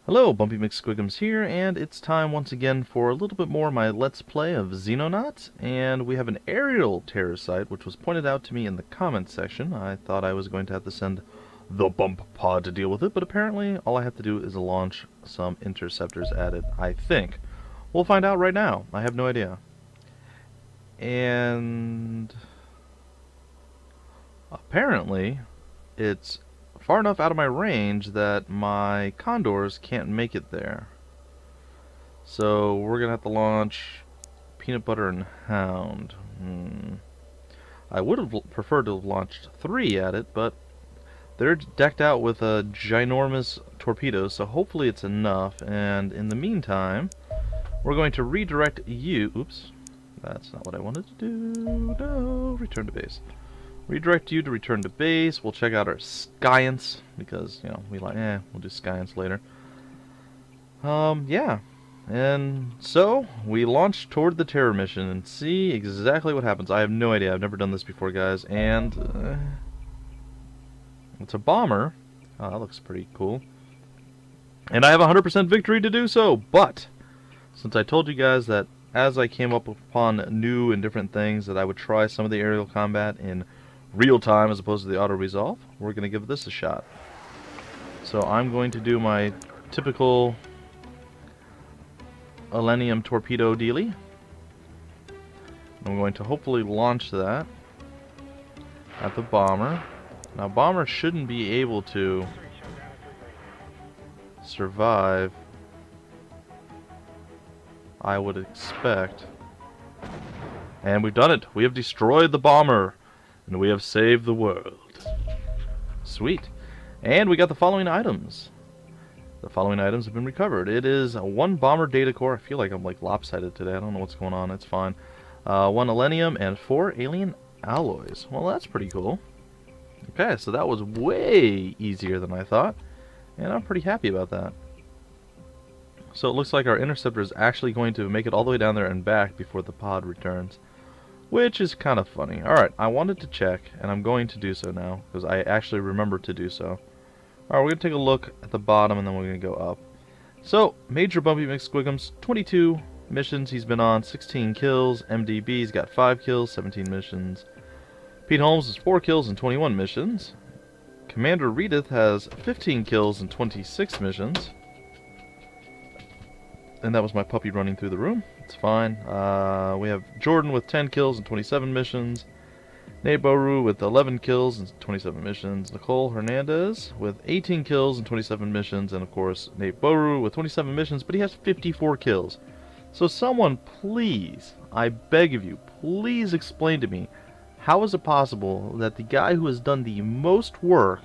Hello, Bumpy McSquigums here, and it's time once again for a little bit more of my Let's Play of Xenonauts, and we have an aerial terror site, which was pointed out to me in the comments section. I thought I was going to have to send the bump pod to deal with it, but apparently all I have to do is launch some interceptors at it, I think. We'll find out right now. I have no idea. And apparently it's far enough out of my range that my condors can't make it there. So we're gonna have to launch Peanut Butter and Hound. I would have preferred to have launched 3 at it, but they're decked out with a ginormous torpedoes, so hopefully it's enough. And in the meantime, we're going to redirect you. Oops, that's not what I wanted to do. No, return to base. Redirect you to return to base. We'll check out our science because, you know, we'll do science later. Yeah. And so, we launch toward the terror mission and see exactly what happens. I have no idea. I've never done this before, guys. And it's a bomber. Oh, that looks pretty cool. And I have 100% victory to do so. But since I told you guys that as I came up upon new and different things that I would try some of the aerial combat in real time as opposed to the auto resolve, we're going to give this a shot. So I'm going to do my typical Millennium torpedo dealy. I'm going to hopefully launch that at the bomber. Now bomber shouldn't be able to survive, I would expect. And we've done it. We have destroyed the bomber. And we have saved the world. Sweet. And we got the following items. The following items have been recovered. It is 1 bomber data core. I feel like I'm like lopsided today. I don't know what's going on. It's fine. 1 millennium and 4 alien alloys. Well, that's pretty cool. Okay, so that was way easier than I thought. And I'm pretty happy about that. So it looks like our interceptor is actually going to make it all the way down there and back before the pod returns. Which is kind of funny. Alright, I wanted to check, and I'm going to do so now, because I actually remembered to do so. Alright, we're going to take a look at the bottom, and then we're going to go up. So, Major Bumpy McSquigums, 22 missions he's been on, 16 kills. MDB's got 5 kills, 17 missions. Pete Holmes has 4 kills and 21 missions. Commander Reedith has 15 kills and 26 missions. And that was my puppy running through the room. It's fine. We have Jordan with 10 kills and 27 missions. Nate Boru with 11 kills and 27 missions. Nicole Hernandez with 18 kills and 27 missions. And of course, Nate Boru with 27 missions, but he has 54 kills. So someone please, I beg of you, please explain to me, how is it possible that the guy who has done the most work,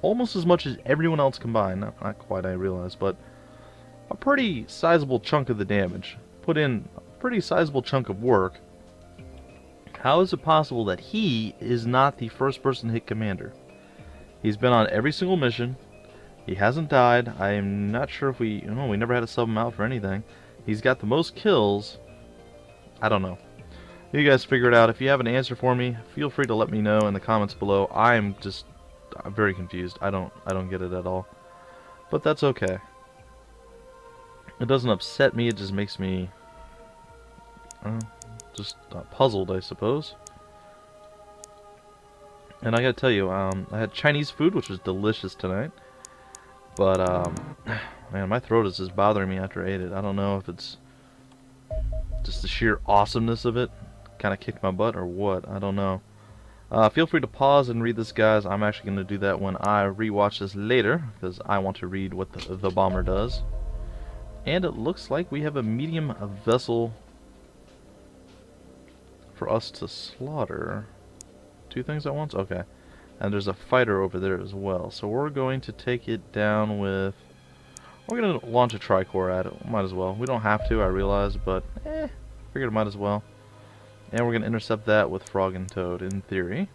almost as much as everyone else combined, not quite I realize, but a pretty sizable chunk of the damage, put in a pretty sizable chunk of work, how is it possible that he is not the first person to hit commander? He's been on every single mission. He hasn't died. I'm not sure if we never had to sub him out for anything. He's got the most kills. I don't know. You guys figure it out. If you have an answer for me, feel free to let me know in the comments below. I'm very confused. I don't get it at all. But that's okay. It doesn't upset me, it just makes me just puzzled, I suppose. And I gotta tell you, I had Chinese food, which was delicious tonight. But, man, my throat is just bothering me after I ate it. I don't know if it's just the sheer awesomeness of it kind of kicked my butt or what. I don't know. Feel free to pause and read this, guys. I'm actually going to do that when I rewatch this later, because I want to read what the bomber does. And it looks like we have a medium vessel for us to slaughter. 2 things at once? Okay. And there's a fighter over there as well. So we're going to take it down with... We're going to launch a tricore at it. Might as well. We don't have to, I realize, but figured it might as well. And we're going to intercept that with Frog and Toad, in theory.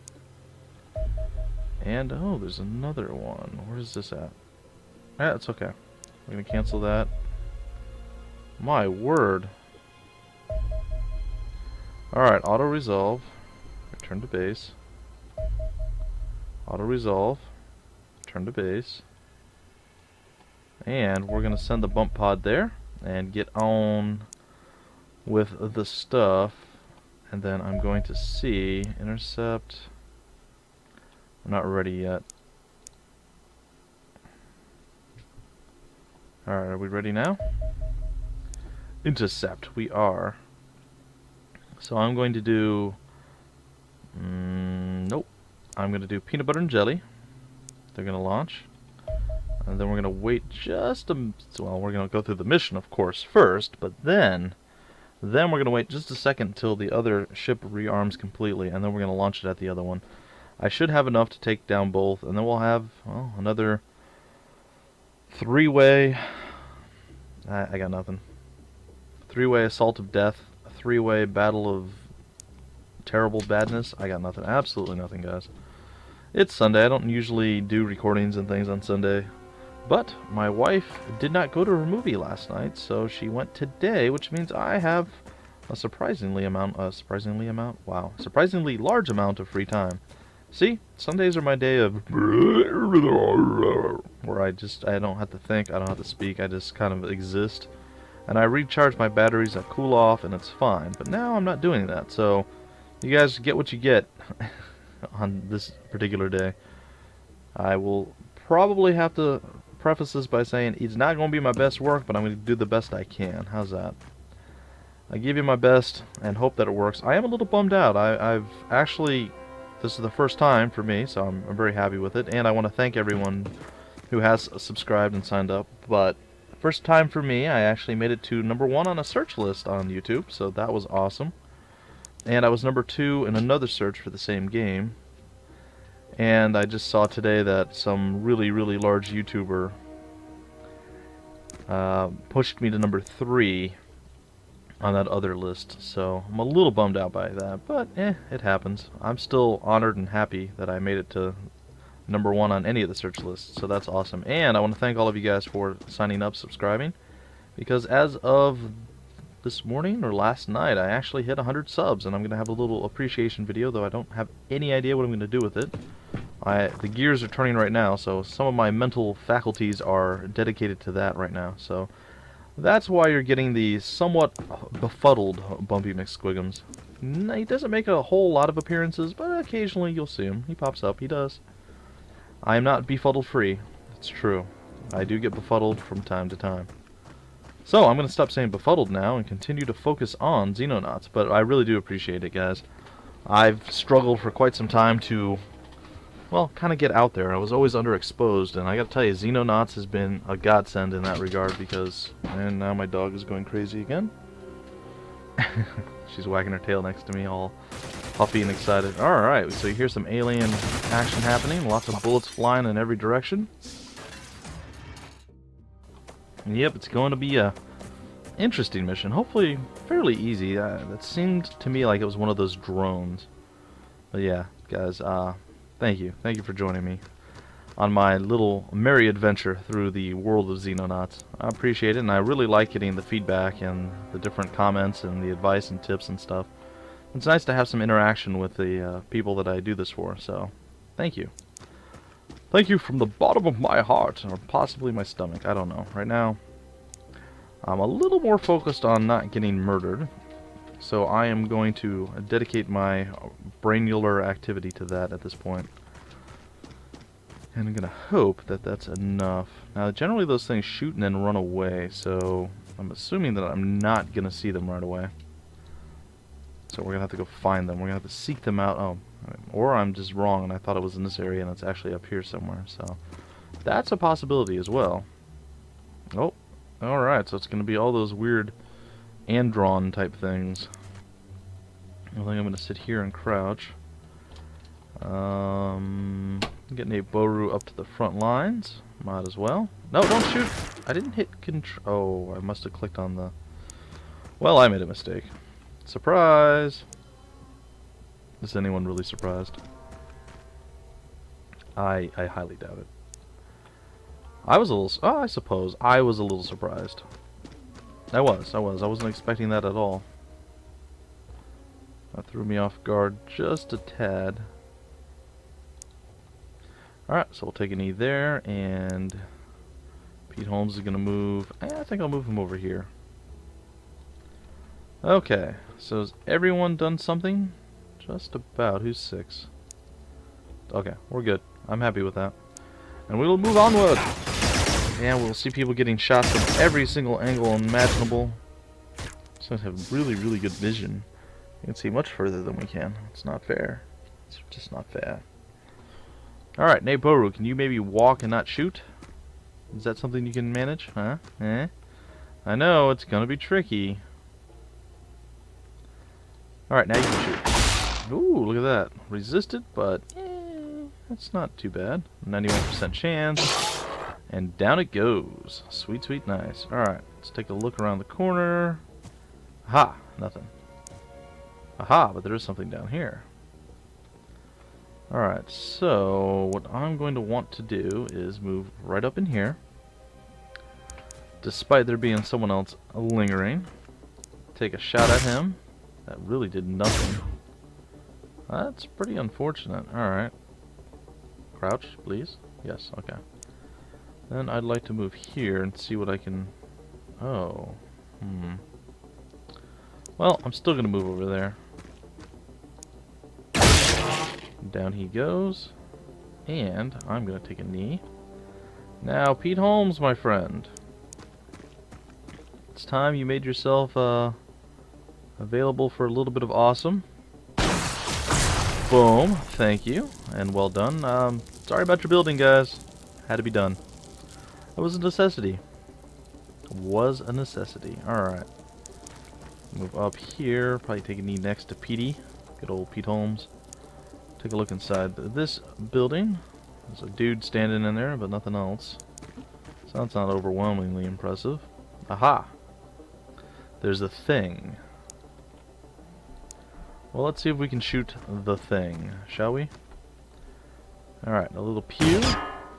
And, oh, there's another one. Where is this at? It's okay. We're going to cancel that. My word. Alright, auto resolve. Return to base. Auto resolve. Return to base. And we're going to send the bump pod there and get on with the stuff. And then I'm going to see intercept. I'm not ready yet. Alright, are we ready now? Intercept, we are. So I'm going to do... nope. I'm going to do peanut butter and jelly. They're going to launch. And then we're going to wait just a... well, we're going to go through the mission, of course, first. But then we're going to wait just a second until the other ship rearms completely. And then we're going to launch it at the other one. I should have enough to take down both. And then we'll have, well, another three-way... I got nothing. Three-way assault of death. A three-way battle of terrible badness. I got nothing. Absolutely nothing, guys. It's Sunday. I don't usually do recordings and things on Sunday. But my wife did not go to her movie last night, so she went today, which means I have a surprisingly large amount of free time. See? Sundays are my day of where I don't have to think, I don't have to speak, I just kind of exist. And I recharge my batteries, I cool off, and it's fine. But now I'm not doing that, so you guys get what you get on this particular day. I will probably have to preface this by saying it's not going to be my best work, but I'm going to do the best I can. How's that? I give you my best and hope that it works. I am a little bummed out. I've actually... this is the first time for me, so I'm very happy with it. And I want to thank everyone who has subscribed and signed up. But first time for me, I actually made it to #1 on a search list on YouTube, so that was awesome. And I was #2 in another search for the same game. And I just saw today that some really, really large YouTuber pushed me to #3 on that other list, so I'm a little bummed out by that, but it happens. I'm still honored and happy that I made it to #1 on any of the search lists, so that's awesome. And I want to thank all of you guys for signing up, subscribing, because as of this morning or last night, I actually hit 100 subs, and I'm going to have a little appreciation video, though I don't have any idea what I'm going to do with it. The gears are turning right now, so some of my mental faculties are dedicated to that right now, so that's why you're getting the somewhat befuddled Bumpy McSquigums. He doesn't make a whole lot of appearances, but occasionally you'll see him. He pops up, he does. I am not befuddled free. It's true. I do get befuddled from time to time. So, I'm going to stop saying befuddled now and continue to focus on Xenonauts, but I really do appreciate it, guys. I've struggled for quite some time to, well, kind of get out there. I was always underexposed, and I gotta tell you, Xenonauts has been a godsend in that regard because... and now my dog is going crazy again. She's wagging her tail next to me, all puffy and excited. Alright, so you hear some alien action happening, lots of bullets flying in every direction. And yep, it's going to be a interesting mission. Hopefully fairly easy. That seemed to me like it was one of those drones. But yeah, guys, thank you. Thank you for joining me on my little merry adventure through the world of Xenonauts. I appreciate it, and I really like getting the feedback and the different comments and the advice and tips and stuff. It's nice to have some interaction with the people that I do this for, so thank you. Thank you from the bottom of my heart, or possibly my stomach, I don't know. Right now, I'm a little more focused on not getting murdered, so I am going to dedicate my brainular activity to that at this point. And I'm going to hope that that's enough. Now, generally those things shoot and then run away, so I'm assuming that I'm not going to see them right away. So we're going to have to go find them. We're going to have to seek them out. Oh, or I'm just wrong and I thought it was in this area and it's actually up here somewhere. So that's a possibility as well. Oh, alright, so it's going to be all those weird Andron type things. I think I'm going to sit here and crouch. Getting a Boru up to the front lines. Might as well. No, don't shoot! I didn't hit control. Oh, I must have clicked on the... Well, I made a mistake. Surprise! Is anyone really surprised? I highly doubt it. I was a little... oh, I suppose. I was a little surprised. I was. I wasn't expecting that at all. That threw me off guard just a tad. Alright, so we'll take an E there, and Pete Holmes is going to move. I think I'll move him over here. Okay, so has everyone done something? Just about. Who's 6? Okay, we're good. I'm happy with that. And we will move onward. And we'll see people getting shots from every single angle imaginable. So I have really, really good vision. You can see much further than we can. It's not fair. It's just not fair. Alright, Neighboru, can you maybe walk and not shoot? Is that something you can manage? Huh? Eh? I know, it's gonna be tricky. Alright, now you can shoot. Ooh, look at that. Resisted, but that's not too bad. 91% chance. And down it goes. Sweet, sweet, nice. Alright, let's take a look around the corner. Aha, nothing. Aha, but there is something down here. Alright, so what I'm going to want to do is move right up in here. Despite there being someone else lingering. Take a shot at him. That really did nothing. That's pretty unfortunate. Alright. Crouch, please. Yes, okay. Then I'd like to move here and see what I can... Oh. Well, I'm still going to move over there. Down he goes. And I'm going to take a knee. Now, Pete Holmes, my friend. It's time you made yourself available for a little bit of awesome. Boom. Thank you. And well done. Sorry about your building, guys. Had to be done. It was a necessity. It was a necessity. Alright. Move up here. Probably take a knee next to Petey. Good old Pete Holmes. Take a look inside this building. There's a dude standing in there, but nothing else. So that's not overwhelmingly impressive. Aha! There's a thing. Well, let's see if we can shoot the thing, shall we? Alright, a little pew,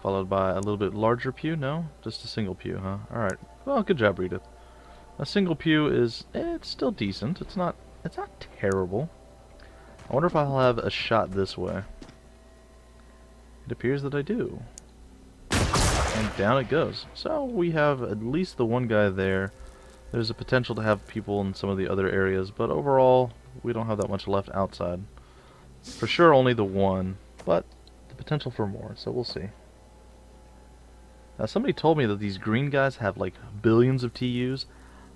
followed by a little bit larger pew. No? Just a single pew, huh? Alright. Well, good job, Edith. A single pew is... it's still decent. It's not terrible. I wonder if I'll have a shot this way. It appears that I do. And down it goes. So we have at least the one guy there. There's a potential to have people in some of the other areas, but overall, we don't have that much left outside. For sure, only the one, but the potential for more, so we'll see. Now, somebody told me that these green guys have like billions of TUs.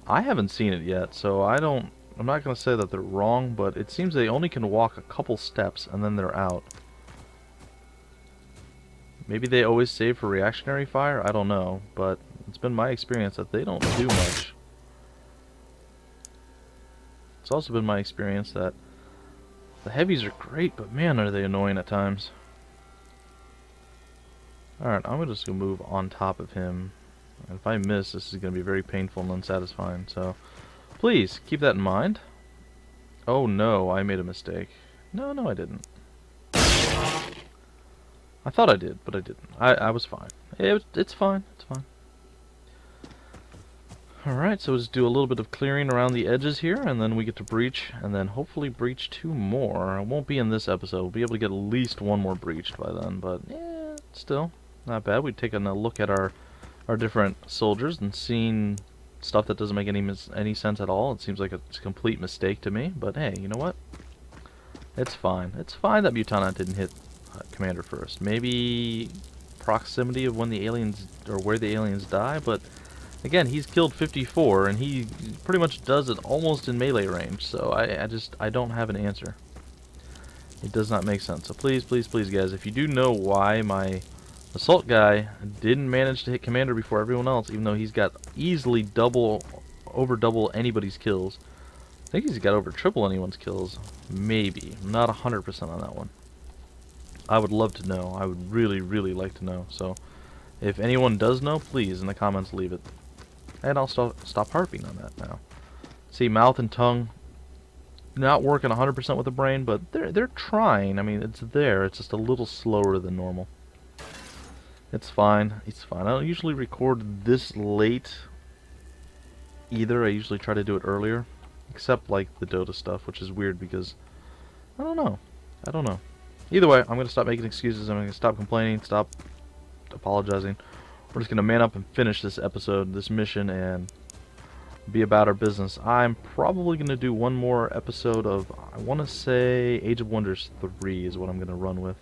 I haven't seen it yet, so I'm not going to say that they're wrong, but it seems they only can walk a couple steps and then they're out. Maybe they always save for reactionary fire? I don't know, but it's been my experience that they don't do much. It's also been my experience that the heavies are great, but man, are they annoying at times. Alright, I'm just going to move on top of him. And if I miss, this is going to be very painful and unsatisfying, so please keep that in mind. Oh no, I made a mistake. No, I didn't. I thought I did, but I didn't. I was fine. It's fine. It's fine. Alright, so let's do a little bit of clearing around the edges here, and then we get to breach, and then hopefully breach 2 more. It won't be in this episode. We'll be able to get at least 1 more breached by then, but still, not bad. We've taken a look at our different soldiers and seen stuff that doesn't make any sense at all. It seems like it's a complete mistake to me, but hey, you know what? It's fine. It's fine that Mutanat didn't hit Commander first. Maybe proximity of when the aliens, or where the aliens die, but again, he's killed 54, and he pretty much does it almost in melee range, so I don't have an answer. It does not make sense. So please, please, please, guys, if you do know why my assault guy didn't manage to hit Commander before everyone else, even though he's got easily over double anybody's kills. I think he's got over triple anyone's kills. Maybe. I'm not 100% on that one. I would love to know. I would really, really like to know. So, if anyone does know, please, in the comments, leave it. And I'll stop harping on that now. See, mouth and tongue not working 100% with the brain, but they're trying. I mean, it's there. It's just a little slower than normal. It's fine. It's fine. I don't usually record this late either. I usually try to do it earlier. Except, like, the Dota stuff, which is weird because... I don't know. Either way, I'm going to stop making excuses. I'm going to stop complaining, stop apologizing, we're just going to man up and finish this episode, this mission, and be about our business. I'm probably going to do one more episode of, I want to say, Age of Wonders 3 is what I'm going to run with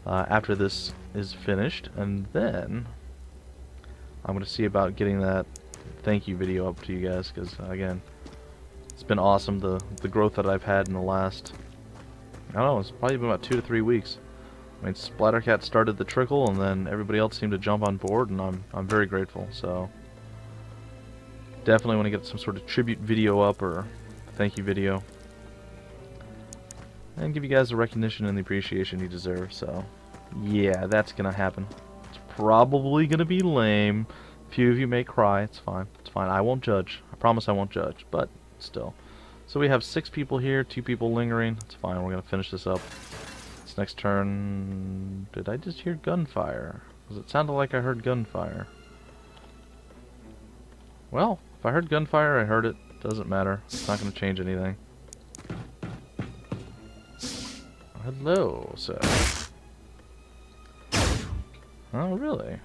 after this is finished. And then I'm going to see about getting that thank you video up to you guys, because, again, it's been awesome, the growth that I've had in the last, I don't know, it's probably been about 2 to 3 weeks. I mean, Splattercat started the trickle, and then everybody else seemed to jump on board, and I'm very grateful. So definitely want to get some sort of tribute video up, or thank you video, and give you guys the recognition and the appreciation you deserve. So yeah, that's gonna happen. It's probably gonna be lame. A few of you may cry. It's fine. It's fine. I won't judge. I promise I won't judge. But still. So we have 6 people here, 2 people lingering. It's fine. We're gonna finish this up. This next turn. Did I just hear gunfire? Because it sounded like I heard gunfire. Well, if I heard gunfire, I heard it. Doesn't matter. It's not gonna change anything. Hello, sir. Oh, really?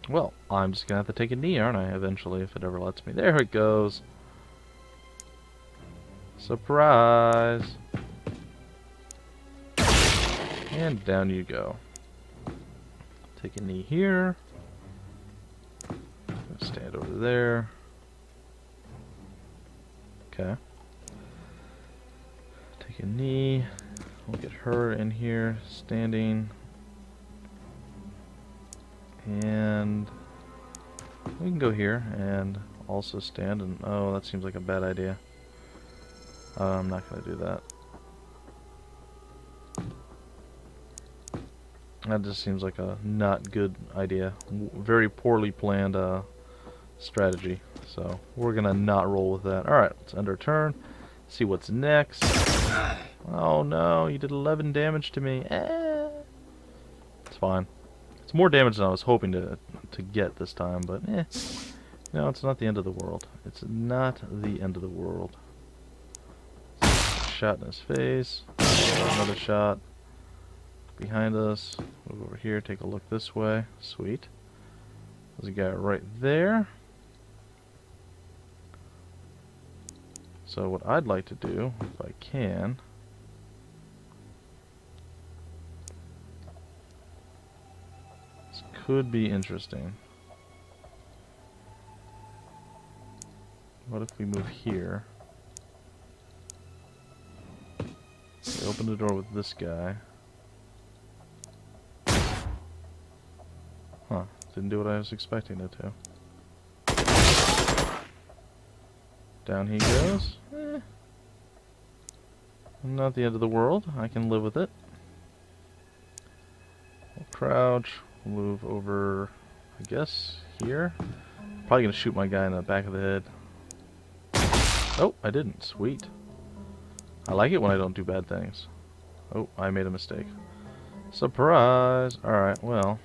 Well, I'm just gonna have to take a knee, aren't I, eventually, if it ever lets me. There it goes. Surprise! And down you go. Take a knee here. Stand over there. Okay. Take a knee. We'll get her in here, standing. And we can go here and also stand, and oh, that seems like a bad idea. I'm not going to do that. That just seems like a not good idea. Very poorly planned strategy. So we're going to not roll with that. Alright, let's end our turn. See what's next. Oh no, you did 11 damage to me. It's fine. It's more damage than I was hoping to get this time, but no, it's not the end of the world. It's not the end of the world. Shot in his face. Another shot. Behind us. Move over here, take a look this way. Sweet. There's a guy right there. So what I'd like to do, if I can, this could be interesting. What if we move here? We open the door with this guy. Huh. Didn't do what I was expecting it to. Down he goes. Not the end of the world. I can live with it. We'll crouch. We'll move over, I guess, here. Probably gonna shoot my guy in the back of the head. Oh, I didn't. Sweet. I like it when I don't do bad things. Oh, I made a mistake. Surprise! Alright, well.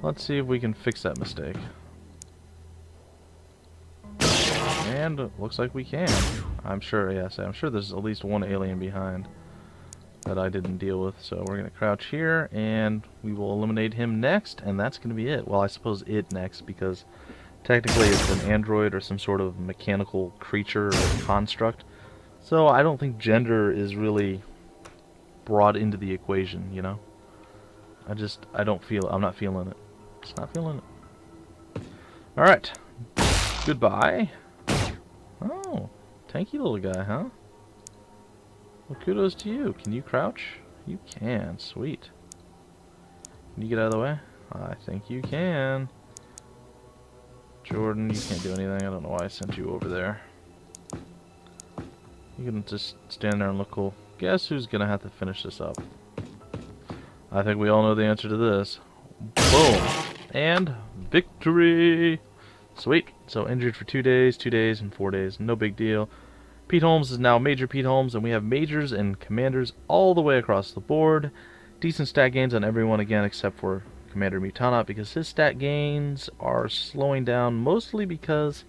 Let's see if we can fix that mistake. And it looks like we can. I'm sure, yes, I'm sure there's at least one alien behind that I didn't deal with. So we're going to crouch here, and we will eliminate him next, and that's going to be it. Well, I suppose it next, because technically it's an android or some sort of mechanical creature or construct. So I don't think gender is really brought into the equation, you know? I'm not feeling it. Just not feeling it. Alright. Goodbye. Oh, tanky little guy, huh? Well, kudos to you. Can you crouch? You can. Sweet. Can you get out of the way? I think you can. Jordan, you can't do anything. I don't know why I sent you over there. You can just stand there and look cool. Guess who's gonna have to finish this up? I think we all know the answer to this. Boom! And victory! Sweet. So injured for 2 days, 2 days, and 4 days. No big deal. Pete Holmes is now Major Pete Holmes, and we have majors and commanders all the way across the board. Decent stat gains on everyone again except for Commander Mutanot, because his stat gains are slowing down mostly because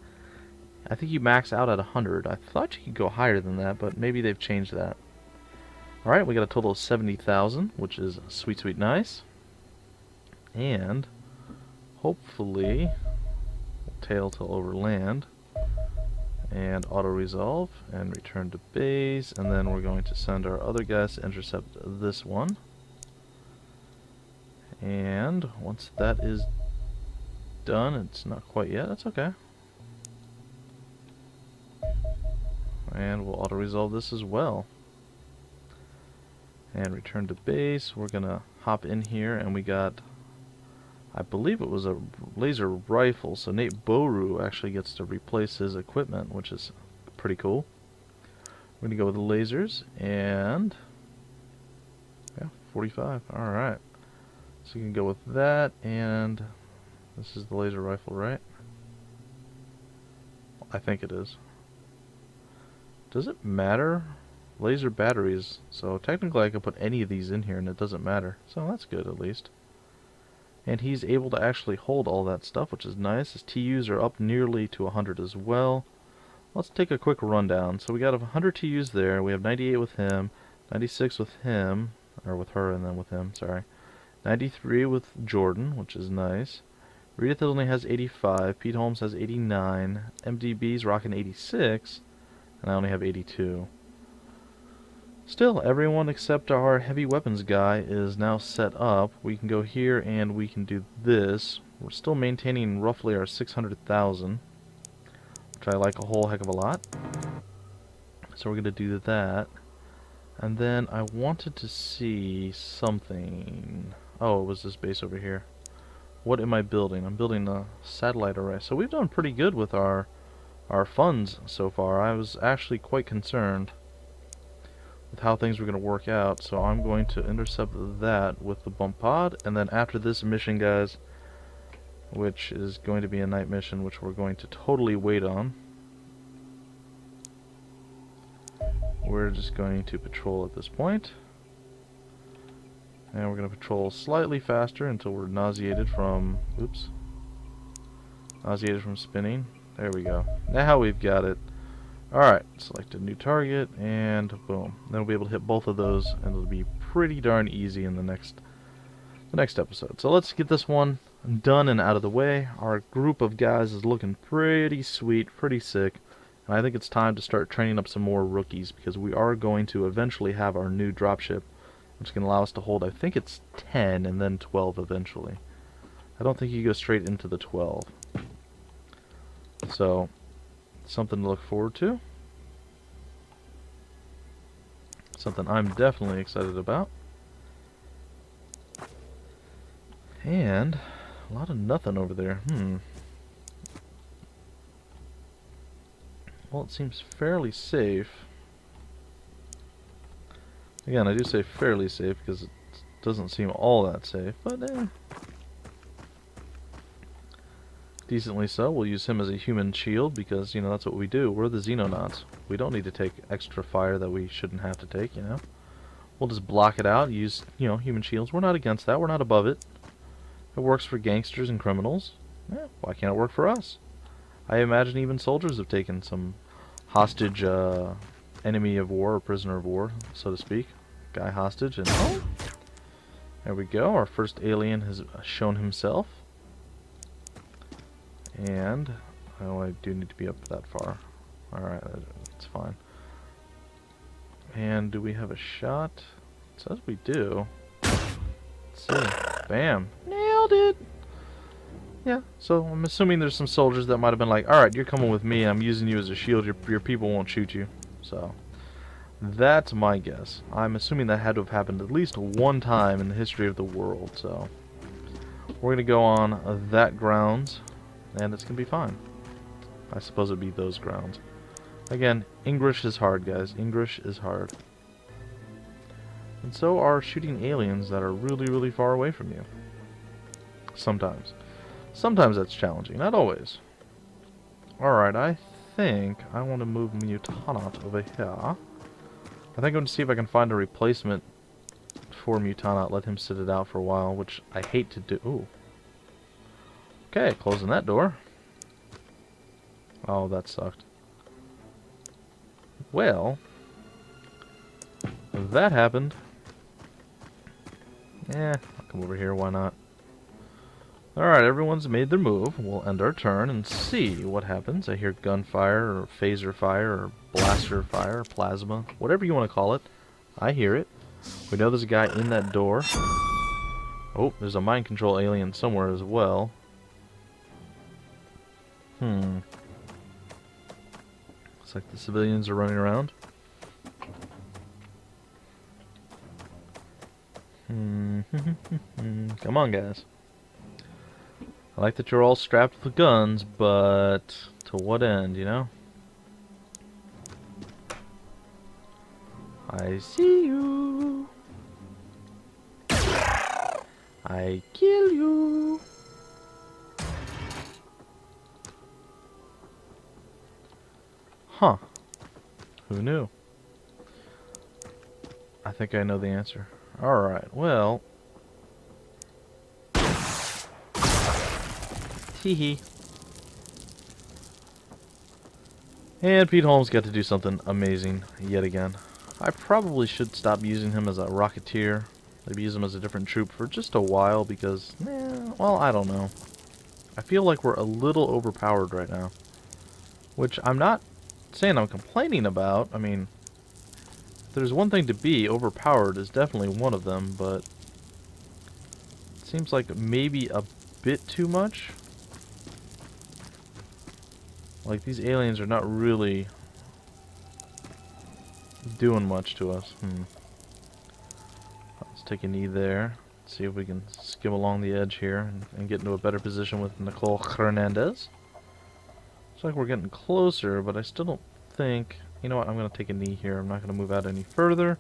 I think you max out at 100. I thought you could go higher than that, but maybe they've changed that. Alright, we got a total of 70,000, which is sweet, sweet nice. And hopefully we'll tail till over land and auto resolve and return to base, and then we're going to send our other guys to intercept this one. And once that is done, it's not quite yet, that's okay. And we'll auto resolve this as well. And return to base. We're gonna hop in here, and we got, I believe it was a laser rifle, so Nate Boru actually gets to replace his equipment, which is pretty cool. We're gonna go with the lasers, and yeah, 45. Alright. So you can go with that, and this is the laser rifle, right? I think it is. Does it matter? Laser batteries. So technically I could put any of these in here and it doesn't matter. So that's good at least. And he's able to actually hold all that stuff, which is nice. His TUs are up nearly to 100 as well. Let's take a quick rundown. So we got 100 TUs there. We have 98 with him, 96 with him, or with her and then with him, sorry. 93 with Jordan, which is nice. Rita only has 85, Pete Holmes has 89, MDB's rocking 86, and I only have 82. Still, everyone except our heavy weapons guy is now set up. We can go here and we can do this. We're still maintaining roughly our 600,000, which I like a whole heck of a lot. So we're going to do that. And then I wanted to see something. Oh, it was this base over here. What am I building? I'm building a satellite array. So we've done pretty good with our funds so far. I was actually quite concerned with how things were going to work out, so I'm going to intercept that with the bump pod, and then after this mission, guys, which is going to be a night mission, which we're going to totally wait on, we're just going to patrol at this point, and we're going to patrol slightly faster until we're nauseated from, oops, nauseated from spinning. There we go. Now we've got it. Alright, select a new target, and boom. Then we'll be able to hit both of those, and it'll be pretty darn easy in the next episode. So let's get this one done and out of the way. Our group of guys is looking pretty sweet, pretty sick, and I think it's time to start training up some more rookies, because we are going to eventually have our new dropship, which can allow us to hold, I think it's 10 and then 12 eventually. I don't think you go straight into the 12. So something to look forward to. Something I'm definitely excited about. And a lot of nothing over there. Well, it seems fairly safe. Again, I do say fairly safe because it doesn't seem all that safe, but decently so. We'll use him as a human shield because, you know, that's what we do. We're the Xenonauts. We don't need to take extra fire that we shouldn't have to take, you know. We'll just block it out, use, you know, human shields. We're not against that. We're not above it. It works for gangsters and criminals. Yeah, why can't it work for us? I imagine even soldiers have taken some hostage, enemy of war or prisoner of war, so to speak. Guy hostage, and oh, there we go. Our first alien has shown himself. And oh, I do need to be up that far. Alright, that's fine. And do we have a shot? It says we do. Let's see. Bam. Nailed it! Yeah, so I'm assuming there's some soldiers that might have been like, alright, you're coming with me, I'm using you as a shield, your people won't shoot you. So, that's my guess. I'm assuming that had to have happened at least one time in the history of the world, so we're going to go on that grounds. And it's going to be fine. I suppose it'd be those grounds. Again, English is hard, guys. English is hard. And so are shooting aliens that are really, really far away from you. Sometimes. Sometimes that's challenging. Not always. Alright, I think I want to move Mutanot over here. I think I'm going to see if I can find a replacement for Mutanot. Let him sit it out for a while, which I hate to do. Ooh. Okay, closing that door. Oh, that sucked. Well, that happened. I'll come over here, why not? Alright, everyone's made their move. We'll end our turn and see what happens. I hear gunfire, or phaser fire, or blaster fire, or plasma, whatever you want to call it. I hear it. We know there's a guy in that door. Oh, there's a mind control alien somewhere as well. Looks like the civilians are running around. Come on, guys. I like that you're all strapped with guns, but to what end, you know? I see you. I kill you. Huh. Who knew? I think I know the answer. Alright, well. Hee. And Pete Holmes got to do something amazing yet again. I probably should stop using him as a rocketeer. Maybe use him as a different troop for just a while because, well, I don't know. I feel like we're a little overpowered right now. Which I'm not saying I'm complaining about. I mean, if there's one thing to be, overpowered is definitely one of them, but it seems like maybe a bit too much. Like, these aliens are not really doing much to us. Let's take a knee there. See if we can skim along the edge here and get into a better position with Nicole Hernandez. Looks like we're getting closer, but I still don't think... You know what? I'm going to take a knee here. I'm not going to move out any further.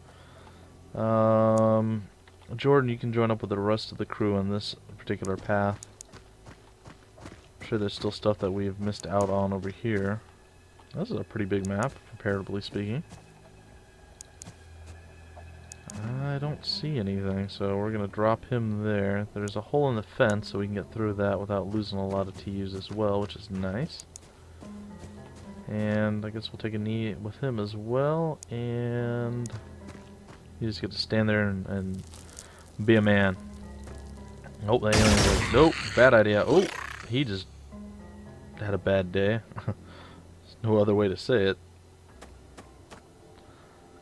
Jordan, you can join up with the rest of the crew on this particular path. I'm sure there's still stuff that we've missed out on over here. This is a pretty big map, comparatively speaking. I don't see anything, so we're going to drop him there. There's a hole in the fence, so we can get through that without losing a lot of TUs as well, which is nice. And I guess we'll take a knee with him as well, and you just get to stand there and be a man. Oh, that alien's like, nope, bad idea. Oh, he just had a bad day. There's no other way to say it.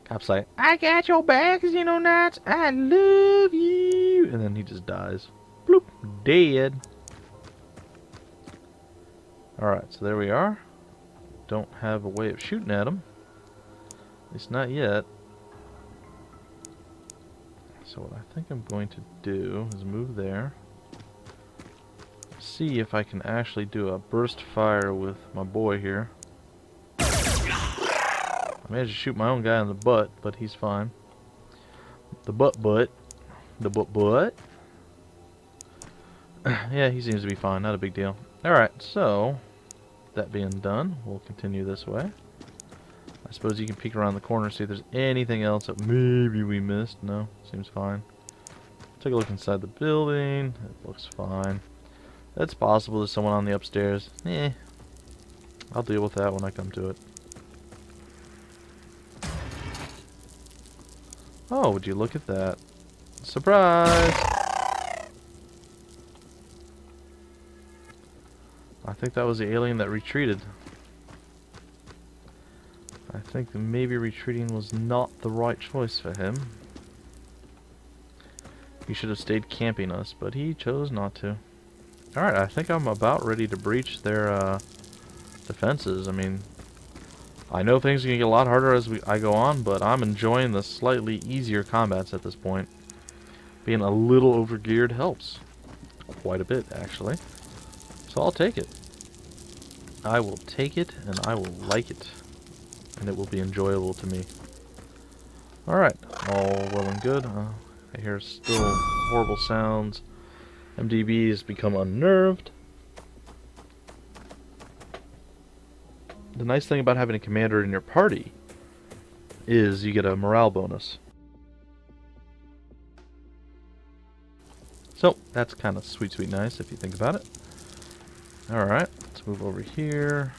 Cop's like, I got your back, Xenonauts. I love you. And then he just dies. Bloop. Dead. Alright, so there we are. Don't have a way of shooting at him. At least not yet. So what I think I'm going to do is move there. See if I can actually do a burst fire with my boy here. I managed to shoot my own guy in the butt, but he's fine. The butt. Yeah, he seems to be fine. Not a big deal. Alright, so that being done, we'll continue this way. I suppose you can peek around the corner, see if there's anything else that maybe we missed. No, seems fine. Take a look inside the building. It looks fine. It's possible there's someone on the upstairs. I'll deal with that when I come to it. Oh, would you look at that? Surprise! I think that was the alien that retreated. I think that maybe retreating was not the right choice for him. He should have stayed camping us, but he chose not to. Alright, I think I'm about ready to breach their defenses. I mean, I know things are going to get a lot harder as I go on, but I'm enjoying the slightly easier combats at this point. Being a little overgeared helps. Quite a bit, actually. So I'll take it. I will take it, and I will like it. And it will be enjoyable to me. Alright, all well and good. I hear still horrible sounds. MDB has become unnerved. The nice thing about having a commander in your party is you get a morale bonus. So, that's kind of sweet nice if you think about it. Alright, let's move over here.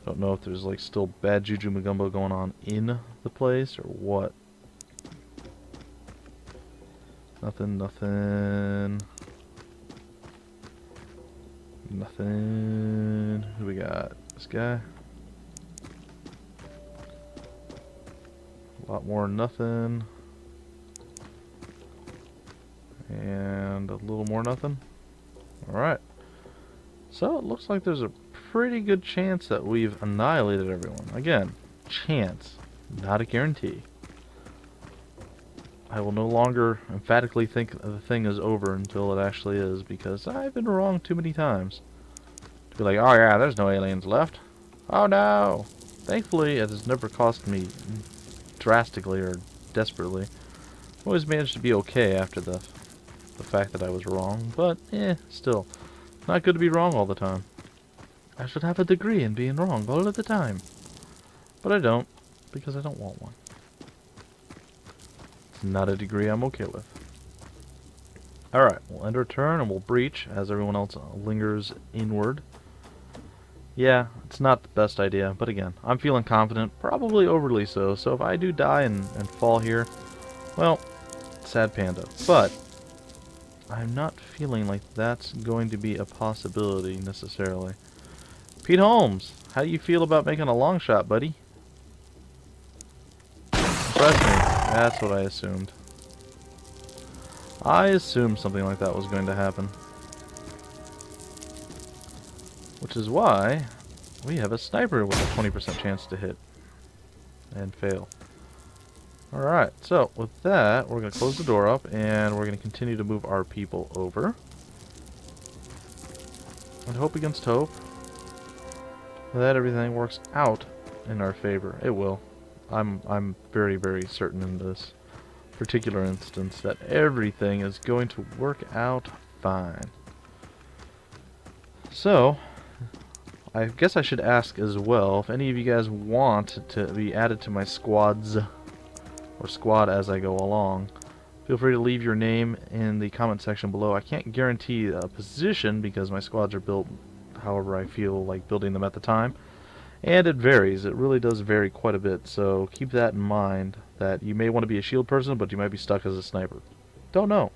Don't know if there's like still bad Juju Magumbo going on in the place or what. Nothing, nothing. Nothing. Who we got? This guy. A lot more nothing. And a little more nothing. Alright. So it looks like there's a pretty good chance that we've annihilated everyone. Again, chance, not a guarantee. I will no longer emphatically think the thing is over until it actually is, because I've been wrong too many times. To be like, oh yeah, there's no aliens left. Oh no! Thankfully, it has never cost me drastically or desperately. I've always managed to be okay after the fact that I was wrong, but still, not good to be wrong all the time. I should have a degree in being wrong all of the time. But I don't, because I don't want one. It's not a degree I'm okay with. Alright, we'll end our turn and we'll breach as everyone else lingers inward. Yeah, it's not the best idea, but again, I'm feeling confident, probably overly so, so if I do die and fall here, well, sad panda. But I'm not feeling like that's going to be a possibility necessarily. Pete Holmes, how do you feel about making a long shot, buddy? Impress me. That's what I assumed. I assumed something like that was going to happen. Which is why we have a sniper with a 20% chance to hit and fail. Alright, so with that, we're going to close the door up and we're going to continue to move our people over. And hope against hope that everything works out in our favor. It will. I'm very, very certain in this particular instance that everything is going to work out fine. So, I guess I should ask as well, if any of you guys want to be added to my squads, or squad as I go along, feel free to leave your name in the comment section below. I can't guarantee a position because my squads are built however I feel like building them at the time. And it varies. It really does vary quite a bit, so keep that in mind, that you may want to be a shield person, but you might be stuck as a sniper. Don't know.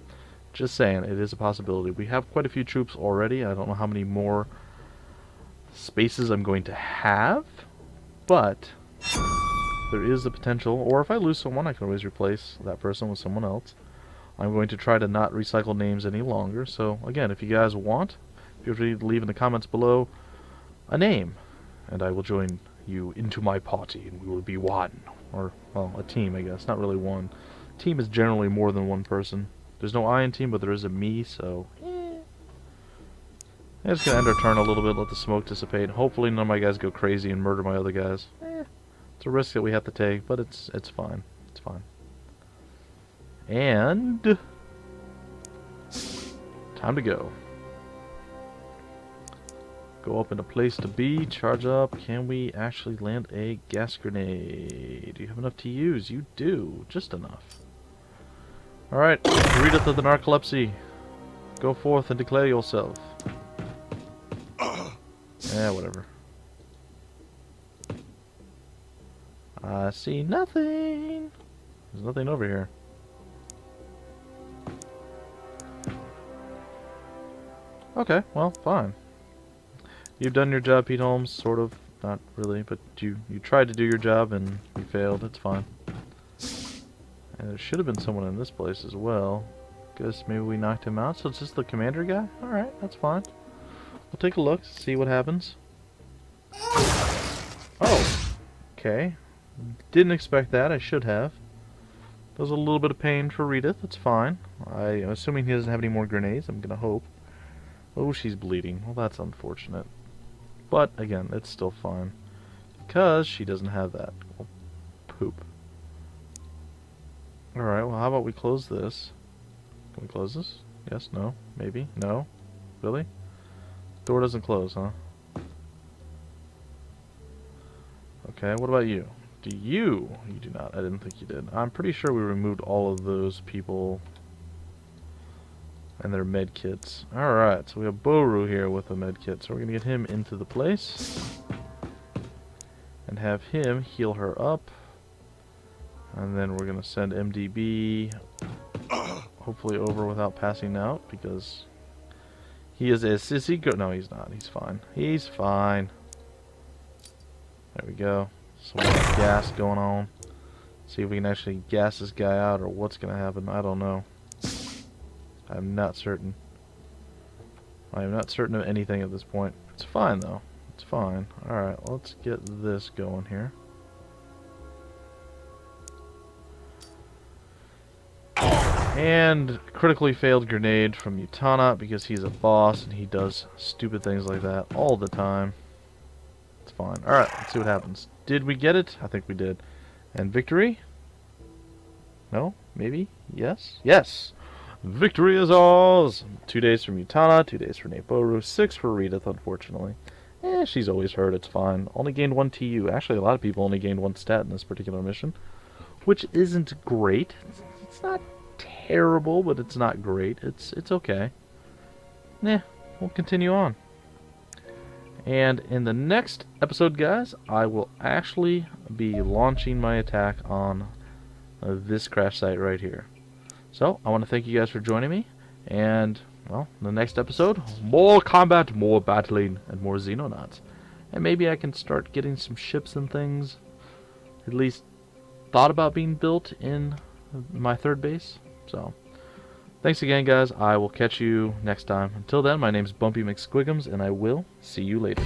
Just saying, it is a possibility. We have quite a few troops already. I don't know how many more spaces I'm going to have, but there is the potential, or if I lose someone, I can always replace that person with someone else. I'm going to try to not recycle names any longer, so again, if you guys want, feel free to leave in the comments below a name, and I will join you into my party, and we will be one. Or, well, a team, I guess. Not really one. Team is generally more than one person. There's no I in team, but there is a me, so I'm just going to end our turn a little bit, let the smoke dissipate. Hopefully none of my guys go crazy and murder my other guys. It's a risk that we have to take, but it's fine. It's fine. And time to go. Go up in a place to be, charge up. Can we actually land a gas grenade? Do you have enough to use? You do. Just enough. Alright, readeth of the narcolepsy. Go forth and declare yourself. Yeah, whatever. I see nothing. There's nothing over here. Okay, well, fine. You've done your job, Pete Holmes, sort of. Not really, but you tried to do your job and you failed. It's fine. And there should have been someone in this place as well. Guess maybe we knocked him out. So it's just the commander guy? Alright, that's fine. We'll take a look, see what happens. Oh! Okay. Didn't expect that. I should have. That was a little bit of pain for Redith. That's fine. I'm assuming he doesn't have any more grenades. I'm gonna hope. Oh, she's bleeding. Well, that's unfortunate. But, again, it's still fine. Because she doesn't have that. Well, poop. Alright, well, how about we close this? Can we close this? Yes, no, maybe, no. Really? Door doesn't close, huh? Okay, what about you? Do you? You do not. I didn't think you did. I'm pretty sure we removed all of those people and their med kits. Alright, so we have Boru here with a med kit. So we're going to get him into the place and have him heal her up. And then we're going to send MDB hopefully over without passing out, because he is a sissy no, he's not. He's fine. He's fine. There we go. Some more gas going on. See if we can actually gas this guy out, or what's going to happen. I don't know. I'm not certain. I am not certain of anything at this point. It's fine, though. It's fine. Alright, let's get this going here. And critically failed grenade from Xenonauts, because he's a boss and he does stupid things like that all the time. It's fine. Alright, let's see what happens. Did we get it? I think we did. And victory? No? Maybe? Yes? Yes! Victory is ours! 2 days from Xenonauts, 2 days for Neighboru, 6 for Redith, unfortunately. She's always hurt, it's fine. Only gained 1 TU. Actually, a lot of people only gained 1 stat in this particular mission, which isn't great. It's not terrible, but it's not great. It's okay. We'll continue on. And in the next episode, guys, I will actually be launching my attack on this crash site right here. So, I want to thank you guys for joining me, and, well, in the next episode, more combat, more battling, and more Xenonauts. And maybe I can start getting some ships and things, at least thought about being built in my 3rd base. So, thanks again, guys. I will catch you next time. Until then, my name's Bumpy McSquigums, and I will see you later.